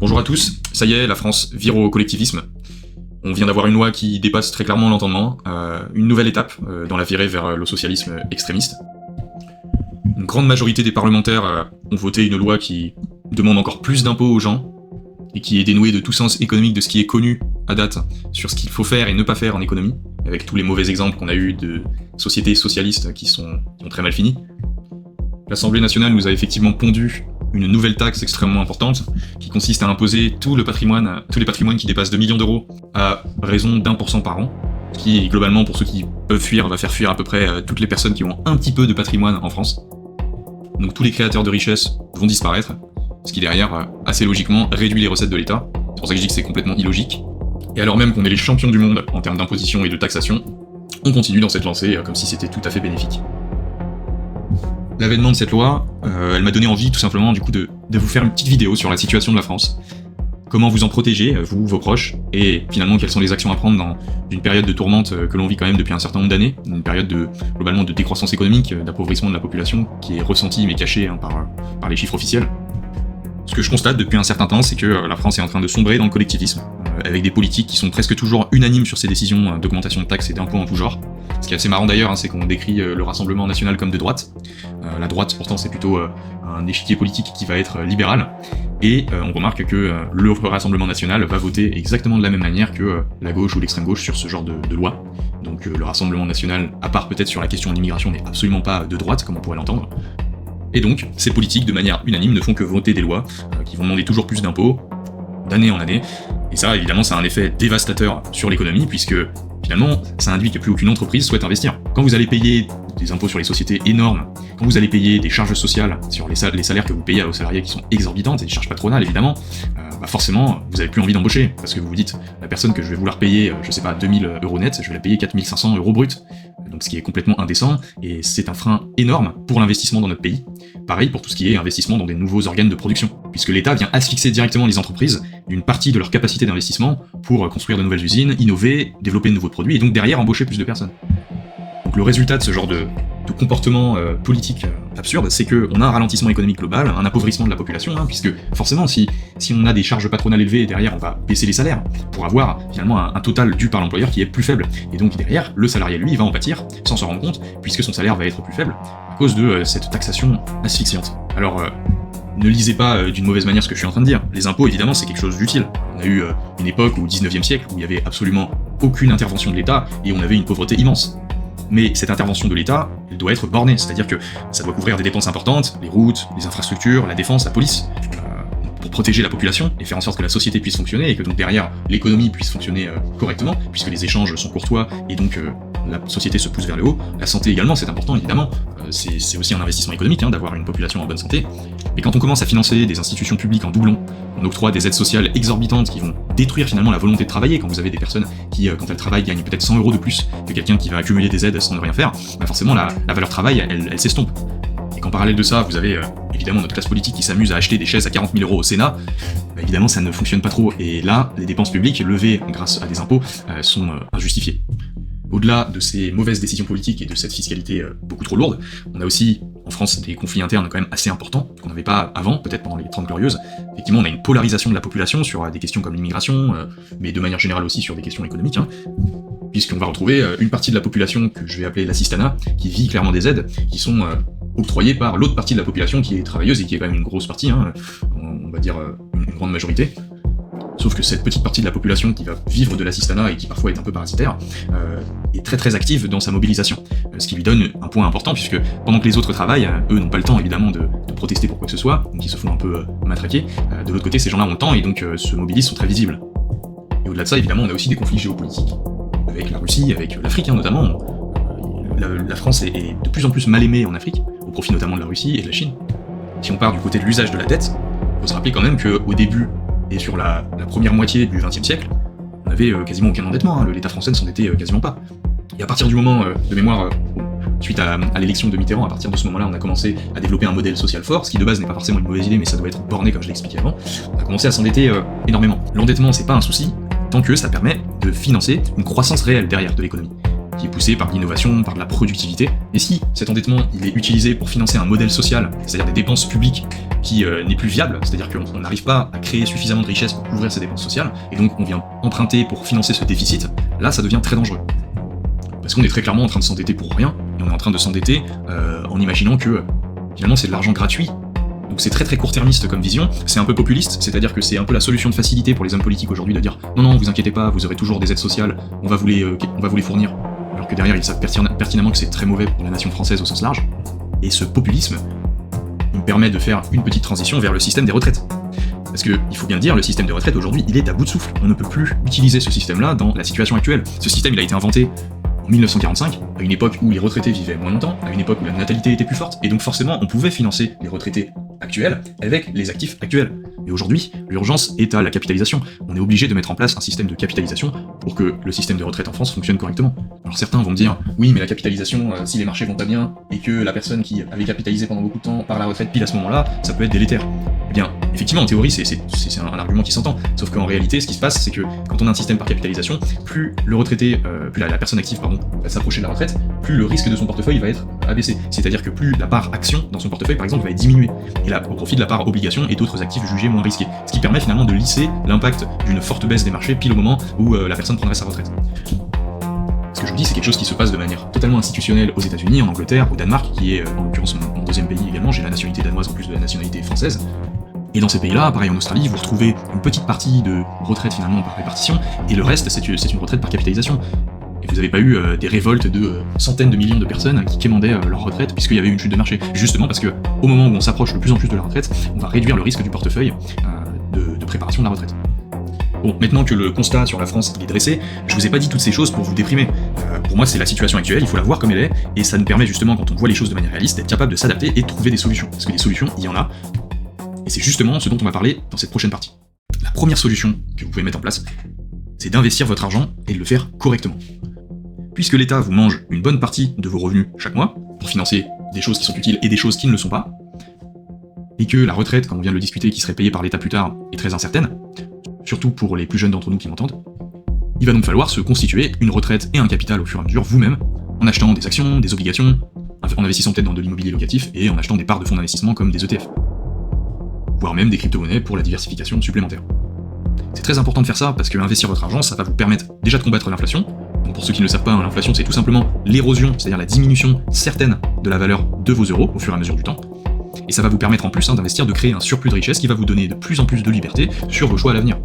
Bonjour à tous, ça y est, la France vire au collectivisme. On vient d'avoir une loi qui dépasse très clairement l'entendement, une nouvelle étape dans la virée vers le socialisme extrémiste. Une grande majorité des parlementaires ont voté une loi qui demande encore plus d'impôts aux gens, et qui est dénouée de tout sens économique de ce qui est connu à date sur ce qu'il faut faire et ne pas faire en économie, avec tous les mauvais exemples qu'on a eus de sociétés socialistes qui ont très mal fini. L'Assemblée nationale nous a effectivement pondu une nouvelle taxe extrêmement importante, qui consiste à imposer tous les patrimoines qui dépassent 2 millions d'euros à raison d'1% par an, ce qui, globalement, pour ceux qui peuvent fuir, va faire fuir à peu près toutes les personnes qui ont un petit peu de patrimoine en France. Donc tous les créateurs de richesses vont disparaître, ce qui derrière, assez logiquement, réduit les recettes de l'État. C'est pour ça que je dis que c'est complètement illogique. Et alors même qu'on est les champions du monde en termes d'imposition et de taxation, on continue dans cette lancée comme si c'était tout à fait bénéfique. L'avènement de cette loi, elle m'a donné envie tout simplement du coup de vous faire une petite vidéo sur la situation de la France. Comment vous en protéger, vous, vos proches, et finalement quelles sont les actions à prendre dans une période de tourmente que l'on vit quand même depuis un certain nombre d'années, une période globalement de décroissance économique, d'appauvrissement de la population, qui est ressentie mais cachée par les chiffres officiels. Ce que je constate depuis un certain temps, c'est que la France est en train de sombrer dans le collectivisme, avec des politiques qui sont presque toujours unanimes sur ces décisions d'augmentation de taxes et d'impôts en tout genre. Ce qui est assez marrant d'ailleurs, c'est qu'on décrit le Rassemblement national comme de droite. La droite, pourtant, c'est plutôt un échiquier politique qui va être libéral. Et on remarque que le Rassemblement national va voter exactement de la même manière que la gauche ou l'extrême gauche sur ce genre de loi. Donc le Rassemblement national, à part peut-être sur la question de l'immigration, n'est absolument pas de droite, comme on pourrait l'entendre. Et donc, ces politiques, de manière unanime, ne font que voter des lois qui vont demander toujours plus d'impôts, d'année en année. Et ça, évidemment, ça a un effet dévastateur sur l'économie, puisque finalement, ça induit que plus aucune entreprise souhaite investir. Quand vous allez payer des impôts sur les sociétés énormes, quand vous allez payer des charges sociales sur les salaires que vous payez aux salariés qui sont exorbitantes, et des charges patronales évidemment, forcément, vous avez plus envie d'embaucher, parce que vous vous dites, la personne que je vais vouloir payer, je sais pas, 2000 euros net, je vais la payer 4500 euros brut. Donc ce qui est complètement indécent, et c'est un frein énorme pour l'investissement dans notre pays. Pareil pour tout ce qui est investissement dans des nouveaux organes de production, puisque l'État vient asphyxier directement les entreprises d'une partie de leur capacité d'investissement pour construire de nouvelles usines, innover, développer de nouveaux produits, et donc derrière embaucher plus de personnes. Donc le résultat de ce genre de comportement politique absurde, c'est qu'on a un ralentissement économique global, un appauvrissement de la population, puisque forcément si on a des charges patronales élevées, derrière on va baisser les salaires, pour avoir finalement un total dû par l'employeur qui est plus faible. Et donc derrière, le salarié lui, il va en pâtir, sans s'en rendre compte, puisque son salaire va être plus faible, à cause de cette taxation asphyxiante. Alors, ne lisez pas d'une mauvaise manière ce que je suis en train de dire. Les impôts, évidemment, c'est quelque chose d'utile. On a eu une époque au 19e siècle où il n'y avait absolument aucune intervention de l'État, et on avait une pauvreté immense. Mais cette intervention de l'État, elle doit être bornée, c'est-à-dire que ça doit couvrir des dépenses importantes, les routes, les infrastructures, la défense, la police, pour protéger la population et faire en sorte que la société puisse fonctionner et que donc derrière l'économie puisse fonctionner correctement, puisque les échanges sont courtois et donc la société se pousse vers le haut. La santé également, c'est important évidemment, c'est aussi un investissement économique d'avoir une population en bonne santé. Mais quand on commence à financer des institutions publiques en doublon, on octroie des aides sociales exorbitantes qui vont détruire finalement la volonté de travailler. Quand vous avez des personnes qui, quand elles travaillent, gagnent peut-être 100 euros de plus que quelqu'un qui va accumuler des aides sans ne rien faire, forcément la valeur travail, elle s'estompe. Et qu'en parallèle de ça, vous avez évidemment notre classe politique qui s'amuse à acheter des chaises à 40 000 euros au Sénat, évidemment ça ne fonctionne pas trop. Et là, les dépenses publiques levées grâce à des impôts sont injustifiées. Au-delà de ces mauvaises décisions politiques et de cette fiscalité beaucoup trop lourde, on a aussi en France des conflits internes quand même assez importants, qu'on n'avait pas avant, peut-être pendant les 30 Glorieuses. Effectivement, on a une polarisation de la population sur des questions comme l'immigration, mais de manière générale aussi sur des questions économiques, puisqu'on va retrouver une partie de la population que je vais appeler l'assistanat, qui vit clairement des aides, qui sont octroyées par l'autre partie de la population qui est travailleuse et qui est quand même une grosse partie, on va dire une grande majorité. Sauf que cette petite partie de la population qui va vivre de l'assistanat et qui parfois est un peu parasitaire, est très très active dans sa mobilisation. Ce qui lui donne un point important, puisque pendant que les autres travaillent, eux n'ont pas le temps évidemment de protester pour quoi que ce soit, donc ils se font un peu matraquer. De l'autre côté, ces gens-là ont le temps et donc se mobilisent, sont très visibles. Et au-delà de ça, évidemment, on a aussi des conflits géopolitiques, avec la Russie, avec l'Afrique notamment. La France est de plus en plus mal aimée en Afrique, au profit notamment de la Russie et de la Chine. Si on part du côté de l'usage de la dette, il faut se rappeler quand même qu'au début, et sur la première moitié du XXe siècle, on avait quasiment aucun endettement, l'État français ne s'endettait quasiment pas. Et à partir du moment, de mémoire, suite à l'élection de Mitterrand, à partir de ce moment-là, on a commencé à développer un modèle social fort, ce qui de base n'est pas forcément une mauvaise idée, mais ça doit être borné comme je l'ai expliqué avant. On a commencé à s'endetter énormément. L'endettement, c'est pas un souci, tant que ça permet de financer une croissance réelle derrière de l'économie, qui est poussée par l'innovation, par de la productivité. Et si cet endettement il est utilisé pour financer un modèle social, c'est-à-dire des dépenses publiques qui n'est plus viable, c'est-à-dire qu'on n'arrive pas à créer suffisamment de richesse pour couvrir ses dépenses sociales, et donc on vient emprunter pour financer ce déficit, là ça devient très dangereux. Parce qu'on est très clairement en train de s'endetter pour rien, et on est en train de s'endetter en imaginant que finalement c'est de l'argent gratuit. Donc c'est très très court-termiste comme vision, c'est un peu populiste, c'est-à-dire que c'est un peu la solution de facilité pour les hommes politiques aujourd'hui de dire non, vous inquiétez pas, vous aurez toujours des aides sociales, on va vous les fournir. Alors que derrière ils savent pertinemment que c'est très mauvais pour la nation française au sens large. Et ce populisme nous permet de faire une petite transition vers le système des retraites. Parce qu'il faut bien le dire, le système de retraite aujourd'hui il est à bout de souffle, on ne peut plus utiliser ce système-là dans la situation actuelle. Ce système il a été inventé en 1945, à une époque où les retraités vivaient moins longtemps, à une époque où la natalité était plus forte, et donc forcément on pouvait financer les retraités actuels avec les actifs actuels. Mais aujourd'hui, l'urgence est à la capitalisation. On est obligé de mettre en place un système de capitalisation pour que le système de retraite en France fonctionne correctement. Alors certains vont me dire, oui mais la capitalisation, si les marchés vont pas bien, et que la personne qui avait capitalisé pendant beaucoup de temps par la retraite pile à ce moment-là, ça peut être délétère. Eh bien, effectivement, en théorie, c'est un argument qui s'entend. Sauf qu'en réalité, ce qui se passe, c'est que quand on a un système par capitalisation, plus le retraité, plus la personne active, va s'approcher de la retraite, plus le risque de son portefeuille va être abaissé. C'est-à-dire que plus la part action dans son portefeuille, par exemple, va être diminuée. Et là, au profit de la part obligation et d'autres actifs jugés moins risqués. Ce qui permet finalement de lisser l'impact d'une forte baisse des marchés pile au moment où la personne prendrait sa retraite. Ce que je vous dis, c'est quelque chose qui se passe de manière totalement institutionnelle aux États-Unis, en Angleterre, au Danemark, qui est en l'occurrence mon deuxième pays également, j'ai la nationalité danoise en plus de la nationalité française. Et dans ces pays-là, pareil en Australie, vous retrouvez une petite partie de retraite finalement par répartition, et le reste c'est une retraite par capitalisation. Et vous n'avez pas eu des révoltes de centaines de millions de personnes qui quémandaient leur retraite puisqu'il y avait une chute de marché. Justement parce que au moment où on s'approche de plus en plus de la retraite, on va réduire le risque du portefeuille de préparation de la retraite. Bon, maintenant que le constat sur la France est dressé, je vous ai pas dit toutes ces choses pour vous déprimer. Pour moi, c'est la situation actuelle, il faut la voir comme elle est, et ça nous permet justement, quand on voit les choses de manière réaliste, d'être capable de s'adapter et de trouver des solutions. Parce que des solutions, il y en a, et c'est justement ce dont on va parler dans cette prochaine partie. La première solution que vous pouvez mettre en place, c'est d'investir votre argent et de le faire correctement. Puisque l'État vous mange une bonne partie de vos revenus chaque mois, pour financer des choses qui sont utiles et des choses qui ne le sont pas, et que la retraite, comme on vient de le discuter, qui serait payée par l'État plus tard, est très incertaine, surtout pour les plus jeunes d'entre nous qui m'entendent, il va donc falloir se constituer une retraite et un capital au fur et à mesure vous-même, en achetant des actions, des obligations, en investissant peut-être dans de l'immobilier locatif, et en achetant des parts de fonds d'investissement comme des ETF. Voire même des crypto-monnaies pour la diversification supplémentaire. C'est très important de faire ça, parce que investir votre argent, ça va vous permettre déjà de combattre l'inflation. Donc pour ceux qui ne le savent pas, l'inflation c'est tout simplement l'érosion, c'est-à-dire la diminution certaine de la valeur de vos euros au fur et à mesure du temps. Et ça va vous permettre en plus d'investir, de créer un surplus de richesse qui va vous donner de plus en plus de liberté sur vos choix à l'avenir.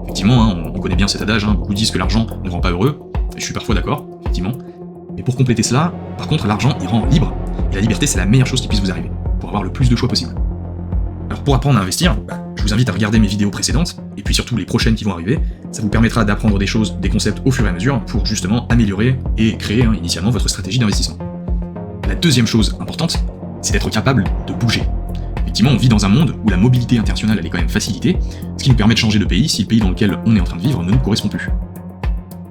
Effectivement, on connaît bien cet adage, beaucoup disent que l'argent ne rend pas heureux, et je suis parfois d'accord, effectivement. Mais pour compléter cela, par contre, l'argent il rend libre, et la liberté c'est la meilleure chose qui puisse vous arriver, pour avoir le plus de choix possible. Alors pour apprendre à investir, je vous invite à regarder mes vidéos précédentes, et puis surtout les prochaines qui vont arriver, ça vous permettra d'apprendre des choses, des concepts au fur et à mesure, pour justement améliorer et créer initialement votre stratégie d'investissement. La deuxième chose importante, c'est d'être capable de bouger. Effectivement, on vit dans un monde où la mobilité internationale elle est quand même facilitée, ce qui nous permet de changer de pays si le pays dans lequel on est en train de vivre ne nous correspond plus.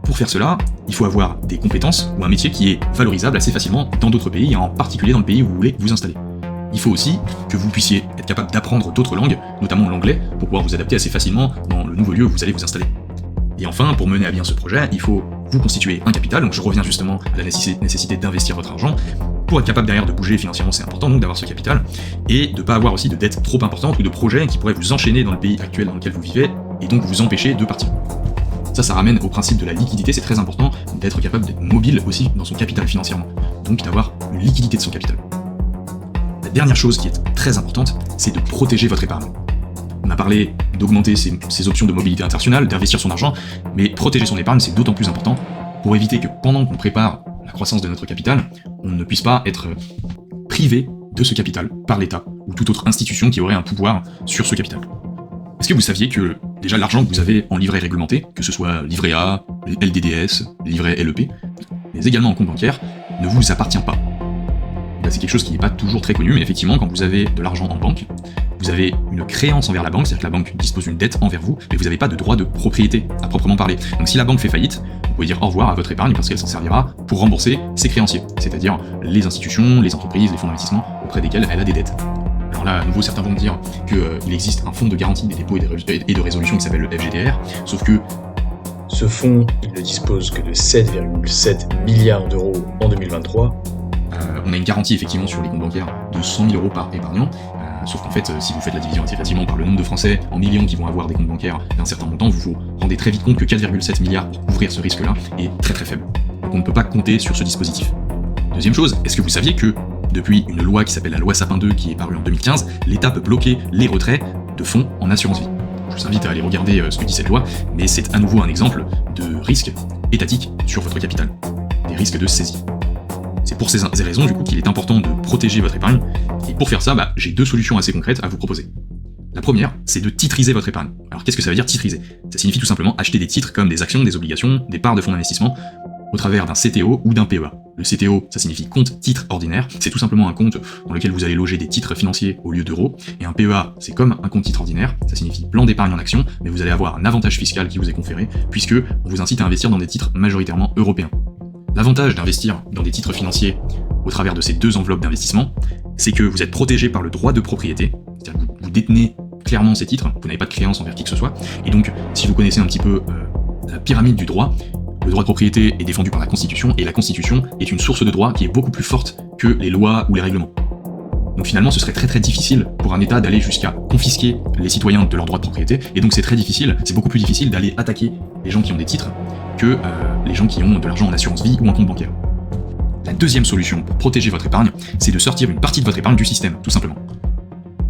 Pour faire cela, il faut avoir des compétences ou un métier qui est valorisable assez facilement dans d'autres pays, et en particulier dans le pays où vous voulez vous installer. Il faut aussi que vous puissiez être capable d'apprendre d'autres langues, notamment l'anglais, pour pouvoir vous adapter assez facilement dans le nouveau lieu où vous allez vous installer. Et enfin, pour mener à bien ce projet, il faut vous constituer un capital, donc je reviens justement à la nécessité d'investir votre argent. Pour être capable derrière de bouger financièrement, c'est important donc d'avoir ce capital, et de ne pas avoir aussi de dettes trop importantes ou de projets qui pourraient vous enchaîner dans le pays actuel dans lequel vous vivez, et donc vous empêcher de partir. Ça ramène au principe de la liquidité, c'est très important d'être capable d'être mobile aussi dans son capital financièrement, donc d'avoir une liquidité de son capital. La dernière chose qui est très importante, c'est de protéger votre épargne. On a parlé d'augmenter ses options de mobilité internationale, d'investir son argent, mais protéger son épargne, c'est d'autant plus important pour éviter que pendant qu'on prépare la croissance de notre capital, on ne puisse pas être privé de ce capital par l'État ou toute autre institution qui aurait un pouvoir sur ce capital. Est-ce que vous saviez que déjà l'argent que vous avez en livret réglementé, que ce soit livret A, LDDS, livret LEP, mais également en compte bancaire, ne vous appartient pas? C'est quelque chose qui n'est pas toujours très connu, mais effectivement, quand vous avez de l'argent en banque, vous avez une créance envers la banque, c'est-à-dire que la banque dispose d'une dette envers vous, mais vous n'avez pas de droit de propriété à proprement parler. Donc si la banque fait faillite, vous pouvez dire au revoir à votre épargne parce qu'elle s'en servira pour rembourser ses créanciers, c'est-à-dire les institutions, les entreprises, les fonds d'investissement auprès desquels elle a des dettes. Alors là, à nouveau, certains vont me dire qu'il existe un fonds de garantie des dépôts et de résolution qui s'appelle le FGDR, sauf que ce fonds, il ne dispose que de 7,7 milliards d'euros en 2023. On a une garantie effectivement sur les comptes bancaires de 100 000 euros par épargnant, Sauf qu'en fait, si vous faites la division assez facilement par le nombre de Français en millions qui vont avoir des comptes bancaires d'un certain montant, vous vous rendez très vite compte que 4,7 milliards pour couvrir ce risque-là est très très faible. Donc on ne peut pas compter sur ce dispositif. Deuxième chose, est-ce que vous saviez que, depuis une loi qui s'appelle la loi Sapin 2 qui est parue en 2015, l'État peut bloquer les retraits de fonds en assurance vie? Je vous invite à aller regarder ce que dit cette loi, mais c'est à nouveau un exemple de risque étatique sur votre capital, des risques de saisie. C'est pour ces raisons du coup qu'il est important de protéger votre épargne, et pour faire ça, j'ai deux solutions assez concrètes à vous proposer. La première, c'est de titriser votre épargne. Alors qu'est-ce que ça veut dire titriser? Ça signifie tout simplement acheter des titres comme des actions, des obligations, des parts de fonds d'investissement, au travers d'un CTO ou d'un PEA. Le CTO, ça signifie compte titre ordinaire, c'est tout simplement un compte dans lequel vous allez loger des titres financiers au lieu d'euros, et un PEA, c'est comme un compte titre ordinaire, ça signifie plan d'épargne en action, mais vous allez avoir un avantage fiscal qui vous est conféré, puisque on vous incite à investir dans des titres majoritairement européens. L'avantage d'investir dans des titres financiers au travers de ces deux enveloppes d'investissement, c'est que vous êtes protégé par le droit de propriété, c'est-à-dire que vous détenez clairement ces titres, vous n'avez pas de créance envers qui que ce soit, et donc si vous connaissez un petit peu la pyramide du droit, le droit de propriété est défendu par la Constitution, et la Constitution est une source de droit qui est beaucoup plus forte que les lois ou les règlements. Donc finalement, ce serait très très difficile pour un État d'aller jusqu'à confisquer les citoyens de leurs droits de propriété, et donc c'est très difficile, c'est beaucoup plus difficile d'aller attaquer les gens qui ont des titres que les gens qui ont de l'argent en assurance vie ou en compte bancaire. La deuxième solution pour protéger votre épargne, c'est de sortir une partie de votre épargne du système, tout simplement.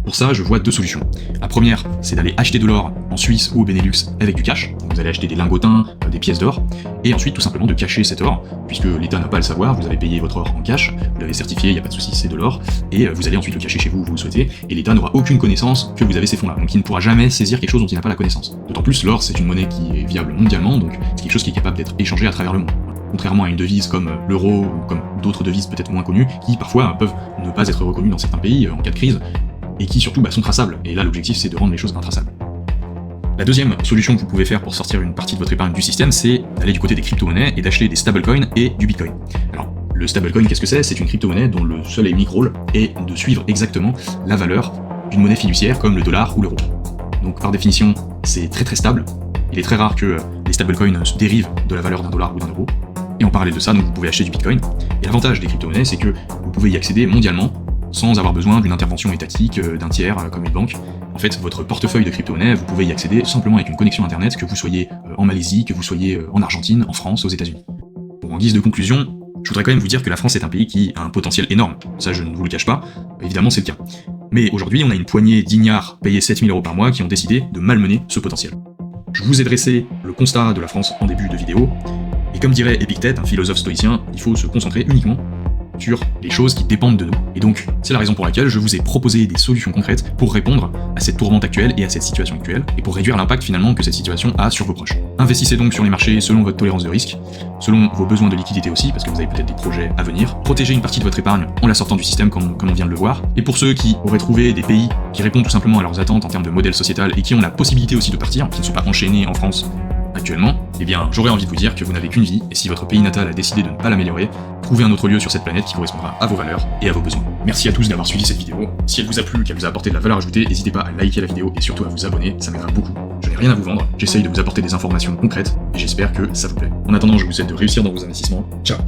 Pour ça, je vois deux solutions. La première, c'est d'aller acheter de l'or en Suisse ou au Benelux avec du cash. Donc vous allez acheter des lingotins, des pièces d'or, et ensuite tout simplement de cacher cet or, puisque l'État n'a pas à le savoir, vous avez payé votre or en cash, vous l'avez certifié, il n'y a pas de souci, c'est de l'or, et vous allez ensuite le cacher chez vous où vous le souhaitez, et l'État n'aura aucune connaissance que vous avez ces fonds-là. Donc il ne pourra jamais saisir quelque chose dont il n'a pas la connaissance. D'autant plus, l'or, c'est une monnaie qui est viable mondialement, donc c'est quelque chose qui est capable d'être échangé à travers le monde. Contrairement à une devise comme l'euro, ou comme d'autres devises peut-être moins connues, qui parfois peuvent ne pas être reconnues dans certains pays en cas de crise, et qui surtout sont traçables, et là l'objectif c'est de rendre les choses intraçables. La deuxième solution que vous pouvez faire pour sortir une partie de votre épargne du système, c'est d'aller du côté des crypto-monnaies et d'acheter des stablecoins et du bitcoin. Alors, le stablecoin, qu'est-ce que c'est? C'est une crypto-monnaie dont le seul et unique rôle est de suivre exactement la valeur d'une monnaie fiduciaire comme le dollar ou l'euro. Donc par définition, c'est très très stable, il est très rare que les stablecoins se dérivent de la valeur d'un dollar ou d'un euro, et en parallèle de ça, donc, vous pouvez acheter du bitcoin, et l'avantage des crypto-monnaies, c'est que vous pouvez y accéder mondialement, sans avoir besoin d'une intervention étatique, d'un tiers comme une banque. En fait, votre portefeuille de crypto-monnaie, vous pouvez y accéder simplement avec une connexion internet, que vous soyez en Malaisie, que vous soyez en Argentine, en France, aux États-Unis. Bon, en guise de conclusion, je voudrais quand même vous dire que la France est un pays qui a un potentiel énorme. Ça, je ne vous le cache pas, évidemment c'est le cas. Mais aujourd'hui, on a une poignée d'ignards payés 7 000 € par mois qui ont décidé de malmener ce potentiel. Je vous ai dressé le constat de la France en début de vidéo, et comme dirait Épictète, un philosophe stoïcien, il faut se concentrer uniquement sur les choses qui dépendent de nous. Et donc, c'est la raison pour laquelle je vous ai proposé des solutions concrètes pour répondre à cette tourmente actuelle et à cette situation actuelle, et pour réduire l'impact finalement que cette situation a sur vos proches. Investissez donc sur les marchés selon votre tolérance de risque, selon vos besoins de liquidité aussi, parce que vous avez peut-être des projets à venir. Protégez une partie de votre épargne en la sortant du système comme on vient de le voir. Et pour ceux qui auraient trouvé des pays qui répondent tout simplement à leurs attentes en termes de modèle sociétal et qui ont la possibilité aussi de partir, qui ne sont pas enchaînés en France actuellement, eh bien j'aurais envie de vous dire que vous n'avez qu'une vie, et si votre pays natal a décidé de ne pas l'améliorer, trouvez un autre lieu sur cette planète qui correspondra à vos valeurs et à vos besoins. Merci à tous d'avoir suivi cette vidéo. Si elle vous a plu, qu'elle vous a apporté de la valeur ajoutée, n'hésitez pas à liker la vidéo et surtout à vous abonner, ça m'aidera beaucoup. Je n'ai rien à vous vendre, j'essaye de vous apporter des informations concrètes, et j'espère que ça vous plaît. En attendant, je vous souhaite de réussir dans vos investissements. Ciao.